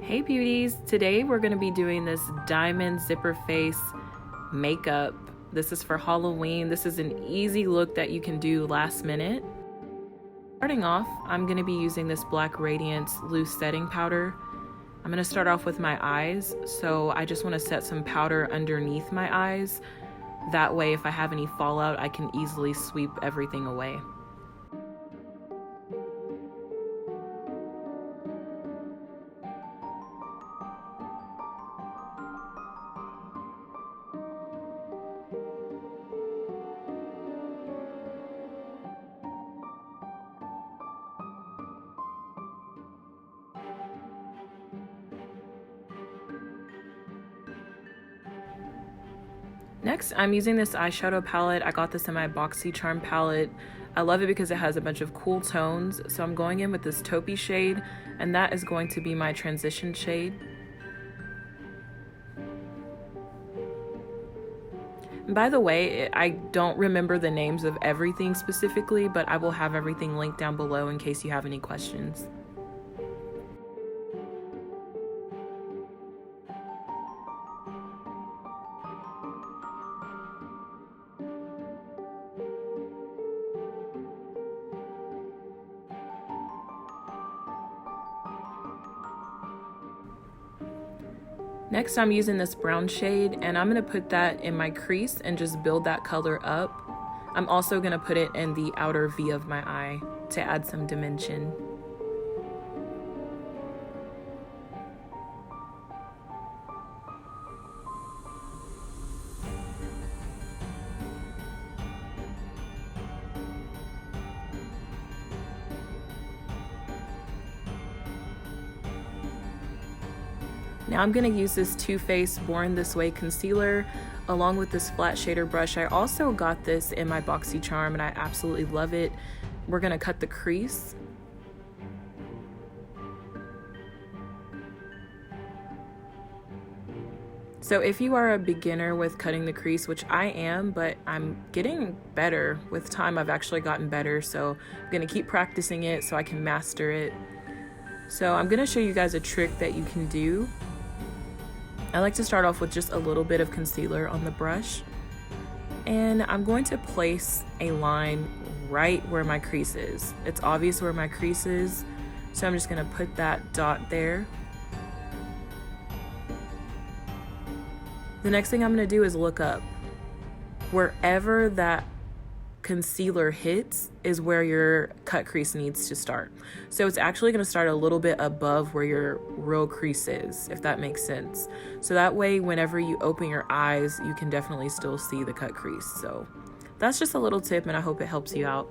Hey beauties, today we're going to be doing this diamond zipper face makeup. This is for Halloween. This is an easy look that you can do last minute. Starting off, I'm going to be using this Black Radiance loose setting powder. I'm going to start off with my eyes, so I just want to set some powder underneath my eyes. That way if I have any fallout, I can easily sweep everything away. Next, I'm using this eyeshadow palette. I got this in my BoxyCharm palette. I love it because it has a bunch of cool tones. So I'm going in with this taupey shade, and that is going to be my transition shade. And by the way, I don't remember the names of everything specifically, but I will have everything linked down below in case you have any questions. Next, I'm using this brown shade, and I'm going to put that in my crease and just build that color up. I'm also going to put it in the outer V of my eye to add some dimension. Now I'm going to use this Too Faced Born This Way concealer along with this flat shader brush. I also got this in my BoxyCharm and I absolutely love it. We're going to cut the crease. So if you are a beginner with cutting the crease, which I am, but I'm getting better with time, I've actually gotten better. So I'm going to keep practicing it so I can master it. So I'm going to show you guys a trick that you can do. I like to start off with just a little bit of concealer on the brush, and I'm going to place a line right where my crease is. It's obvious where my crease is, so I'm just going to put that dot there. The next thing I'm going to do is look up. Wherever that concealer hits is where your cut crease needs to start. So it's actually going to start a little bit above where your real crease is, if that makes sense. So that way, whenever you open your eyes, you can definitely still see the cut crease. So that's just a little tip, and I hope it helps you out.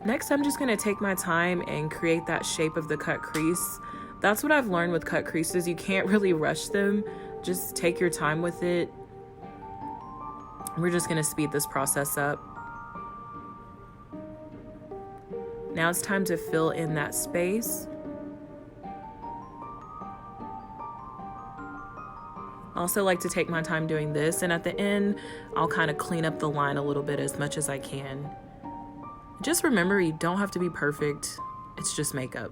Next, I'm just going to take my time and create that shape of the cut crease. That's what I've learned with cut creases. You can't really rush them. Just take your time with it. We're just going to speed this process up. Now it's time to fill in that space. I also like to take my time doing this, and at the end, I'll kind of clean up the line a little bit as much as I can. Just remember, you don't have to be perfect. It's just makeup.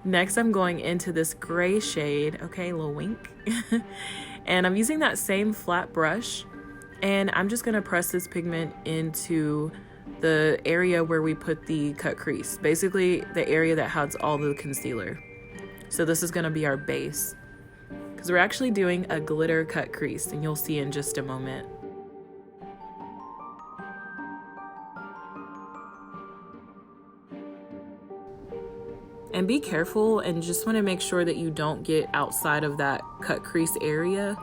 Next, I'm going into this gray shade. Okay, a little wink. And I'm using that same flat brush. And I'm just going to press this pigment into the area where we put the cut crease, basically the area that has all the concealer. So this is going to be our base, because we're actually doing a glitter cut crease, and you'll see in just a moment. And be careful, and just want to make sure that you don't get outside of that cut crease area.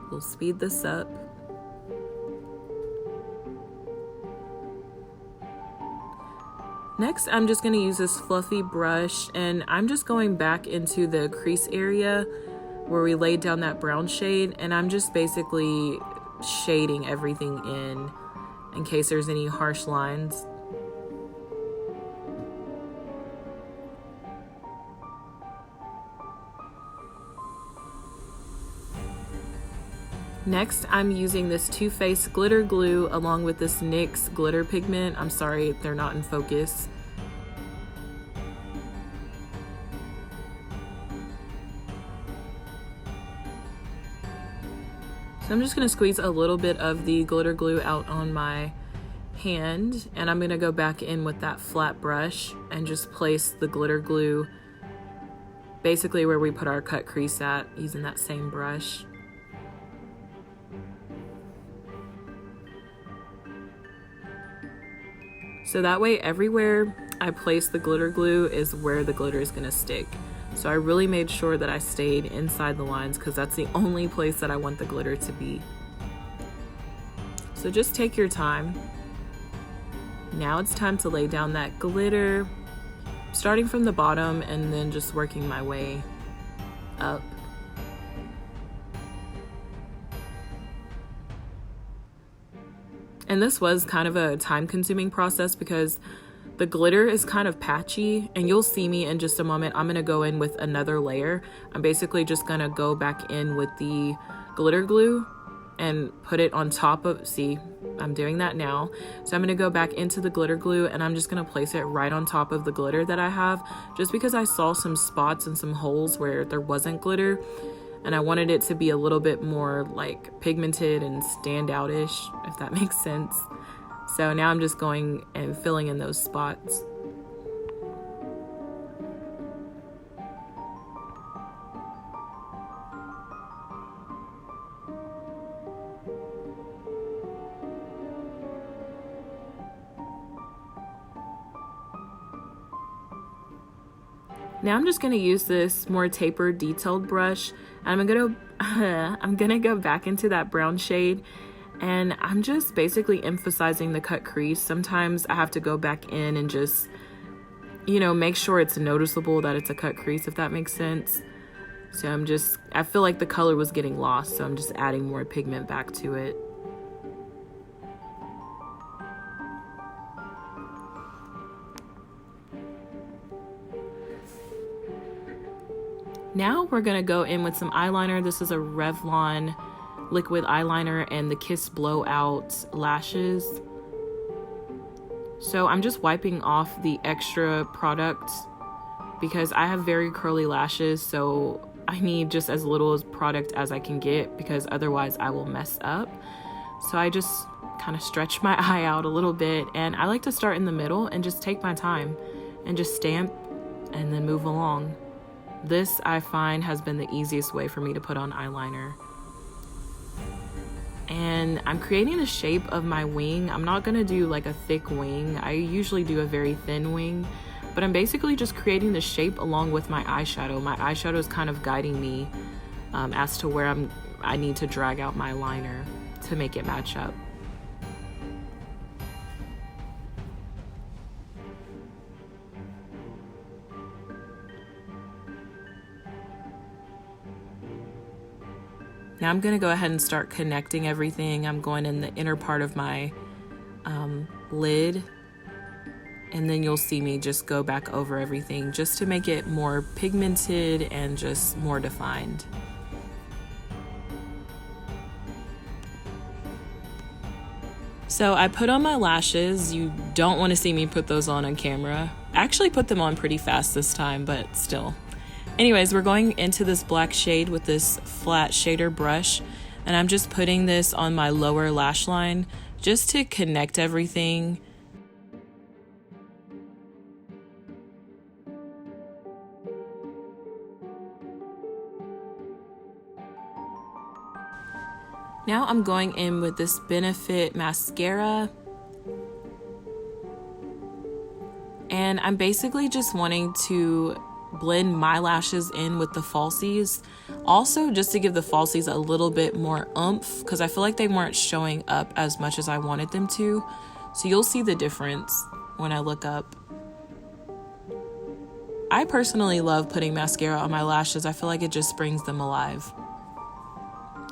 We'll speed this up. Next, I'm just going to use this fluffy brush, and I'm just going back into the crease area where we laid down that brown shade, and I'm just basically shading everything in case there's any harsh lines. Next, I'm using this Too Faced glitter glue along with this NYX glitter pigment. I'm sorry, they're not in focus. So I'm just going to squeeze a little bit of the glitter glue out on my hand, and I'm going to go back in with that flat brush and just place the glitter glue basically where we put our cut crease at, using that same brush. So that way everywhere I place the glitter glue is where the glitter is going to stick. So I really made sure that I stayed inside the lines because that's the only place that I want the glitter to be. So just take your time. Now it's time to lay down that glitter, starting from the bottom and then just working my way up. And this was kind of a time-consuming process because the glitter is kind of patchy, and you'll see me in just a moment. I'm gonna go in with another layer. I'm basically just gonna go back in with the glitter glue and put it on top of, see, I'm doing that now. So I'm gonna go back into the glitter glue and I'm just gonna place it right on top of the glitter that I have, just because I saw some spots and some holes where there wasn't glitter, and I wanted it to be a little bit more like pigmented and stand out-ish, if that makes sense. So now I'm just going and filling in those spots. Now I'm just going to use this more tapered, detailed brush, and I'm gonna go back into that brown shade, and I'm just basically emphasizing the cut crease. Sometimes I have to go back in and just, you know, make sure it's noticeable that it's a cut crease, if that makes sense. So I feel like the color was getting lost, so I'm just adding more pigment back to it. Now we're gonna go in with some eyeliner. This is a Revlon liquid eyeliner and the Kiss Blowout lashes. So I'm just wiping off the extra product because I have very curly lashes, so I need just as little as product as I can get because otherwise I will mess up. So I just kind of stretch my eye out a little bit, and I like to start in the middle and just take my time and just stamp and then move along. This, I find, has been the easiest way for me to put on eyeliner. And I'm creating the shape of my wing. I'm not gonna do like a thick wing. I usually do a very thin wing, but I'm basically just creating the shape along with my eyeshadow. My eyeshadow is kind of guiding me as to where I need to drag out my liner to make it match up. Now I'm gonna go ahead and start connecting everything. I'm going in the inner part of my lid, and then you'll see me just go back over everything just to make it more pigmented and just more defined. So I put on my lashes. You don't want to see me put those on camera. I actually put them on pretty fast this time, but still. Anyways, we're going into this black shade with this flat shader brush, and I'm just putting this on my lower lash line just to connect everything. Now I'm going in with this Benefit mascara, and I'm basically just wanting to blend my lashes in with the falsies, also just to give the falsies a little bit more oomph because I feel like they weren't showing up as much as I wanted them to. So you'll see the difference when I look up. I personally love putting mascara on my lashes. I feel like it just brings them alive.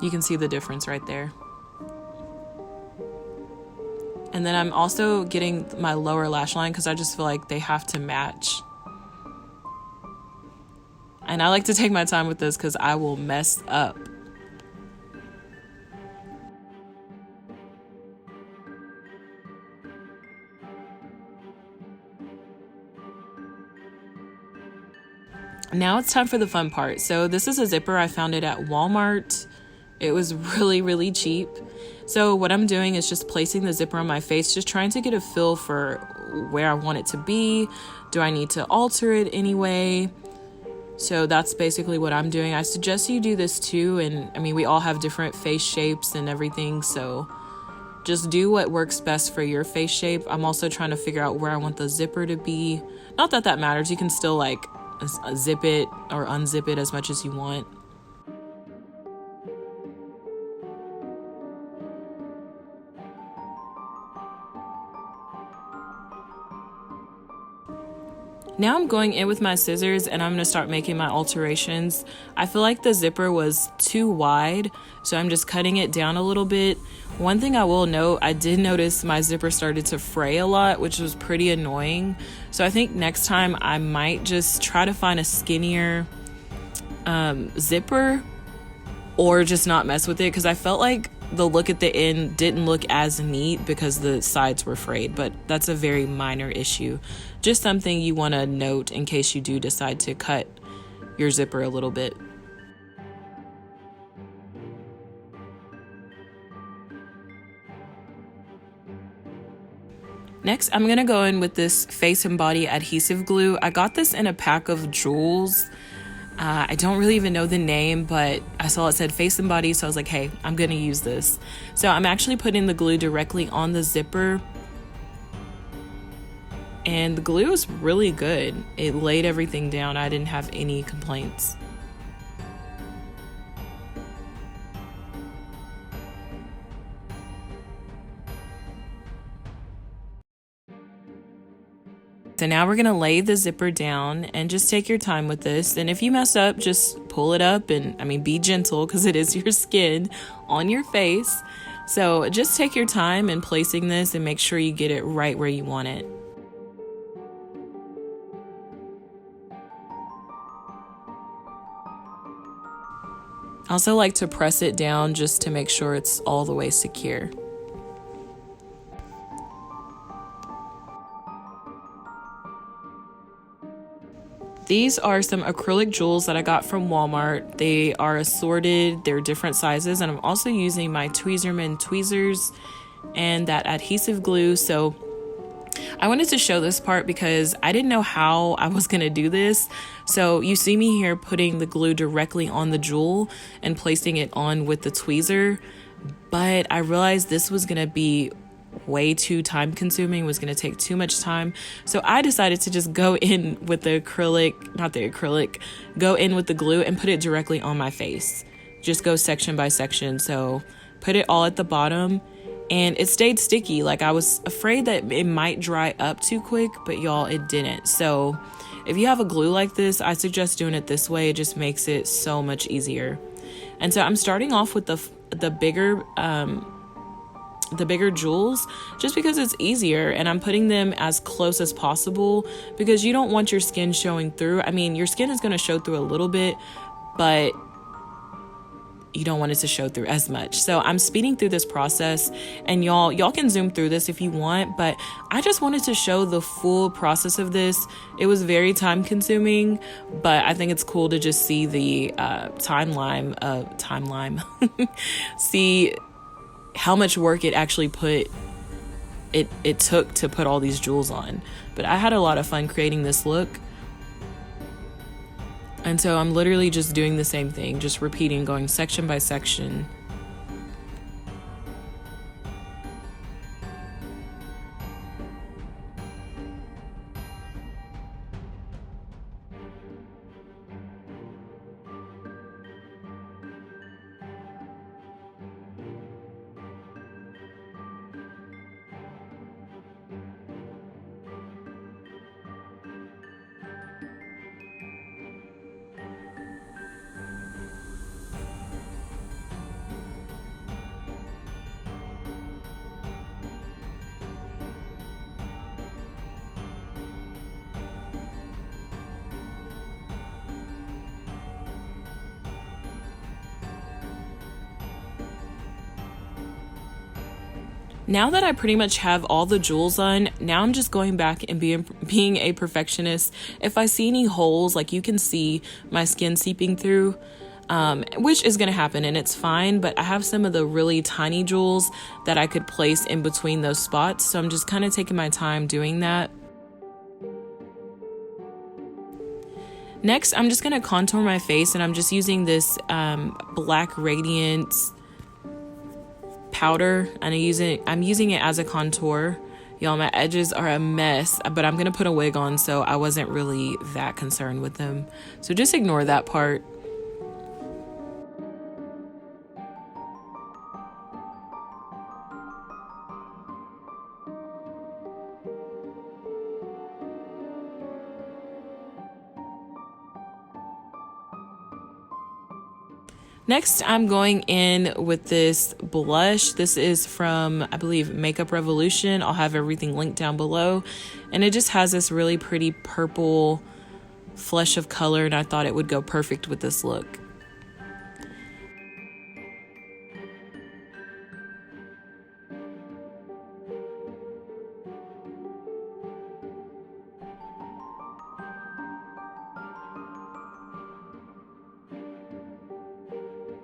You can see the difference right there. And then I'm also getting my lower lash line because I just feel like they have to match. And I like to take my time with this because I will mess up. Now it's time for the fun part. So this is a zipper. I found it at Walmart. It was really, really cheap. So what I'm doing is just placing the zipper on my face, just trying to get a feel for where I want it to be. Do I need to alter it anyway? So that's basically what I'm doing. I suggest you do this too. And I mean, we all have different face shapes and everything. So just do what works best for your face shape. I'm also trying to figure out where I want the zipper to be. Not that that matters. You can still like zip it or unzip it as much as you want. Now I'm going in with my scissors and I'm going to start making my alterations. I feel like the zipper was too wide, so I'm just cutting it down a little bit. One thing I will note, I did notice my zipper started to fray a lot, which was pretty annoying. So I think next time I might just try to find a skinnier zipper or just not mess with it, because I felt like the look at the end didn't look as neat because the sides were frayed, but that's a very minor issue. Just something you want to note in case you do decide to cut your zipper a little bit. Next, I'm going to go in with this face and body adhesive glue. I got this in a pack of jewels. I don't really even know the name, but I saw it said face and body, so I was like, hey, I'm gonna use this. So I'm actually putting the glue directly on the zipper, and the glue is really good. It laid everything down. I didn't have any complaints. So now we're gonna lay the zipper down and just take your time with this. And if you mess up, just pull it up and be gentle, because it is your skin on your face. So just take your time in placing this and make sure you get it right where you want it. I also like to press it down just to make sure it's all the way secure. These are some acrylic jewels that I got from Walmart. They are assorted, they're different sizes, and I'm also using my Tweezerman tweezers and that adhesive glue. So I wanted to show this part because I didn't know how I was gonna do this. So you see me here putting the glue directly on the jewel and placing it on with the tweezer, but I realized this was gonna be way too time consuming, was going to take too much time. So I decided to just go in with the go in with the glue and put it directly on my face. Just go section by section. So put it all at the bottom, and it stayed sticky. Like, I was afraid that it might dry up too quick, but y'all, it didn't. So if you have a glue like this, I suggest doing it this way. It just makes it so much easier. And so I'm starting off with the bigger jewels just because it's easier, and I'm putting them as close as possible because you don't want your skin showing through. I mean, your skin is going to show through a little bit, but you don't want it to show through as much. So I'm speeding through this process, and y'all can zoom through this if you want, but I just wanted to show the full process of this. It was very time consuming, but I think it's cool to just see the timeline see how much work it actually it took to put all these jewels on. But I had a lot of fun creating this look. And so I'm literally just doing the same thing, just repeating, going section by section. Now that I pretty much have all the jewels on, now I'm just going back and being a perfectionist. If I see any holes, like you can see my skin seeping through, which is going to happen and it's fine, but I have some of the really tiny jewels that I could place in between those spots, so I'm just kind of taking my time doing that. Next, I'm just going to contour my face, and I'm just using this Black Radiance powder, and I'm using it as a contour. Y'all, my edges are a mess, but I'm gonna put a wig on, so I wasn't really that concerned with them. So just ignore that part. Next, I'm going in with this blush. This is from, I believe, Makeup Revolution. I'll have everything linked down below. And it just has this really pretty purple flush of color, and I thought it would go perfect with this look.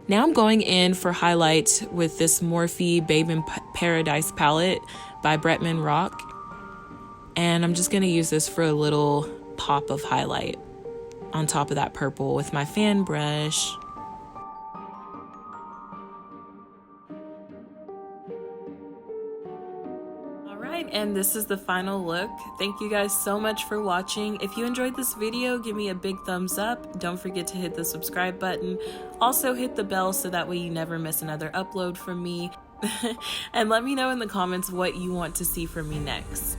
Now I'm going in for highlights with this Morphe Babe in Paradise palette by Bretman Rock. And I'm just going to use this for a little pop of highlight on top of that purple with my fan brush. And this is the final look. Thank you guys so much for watching. If you enjoyed this video, give me a big thumbs up. Don't forget to hit the subscribe button. Also hit the bell so that way you never miss another upload from me. And let me know in the comments what you want to see from me next.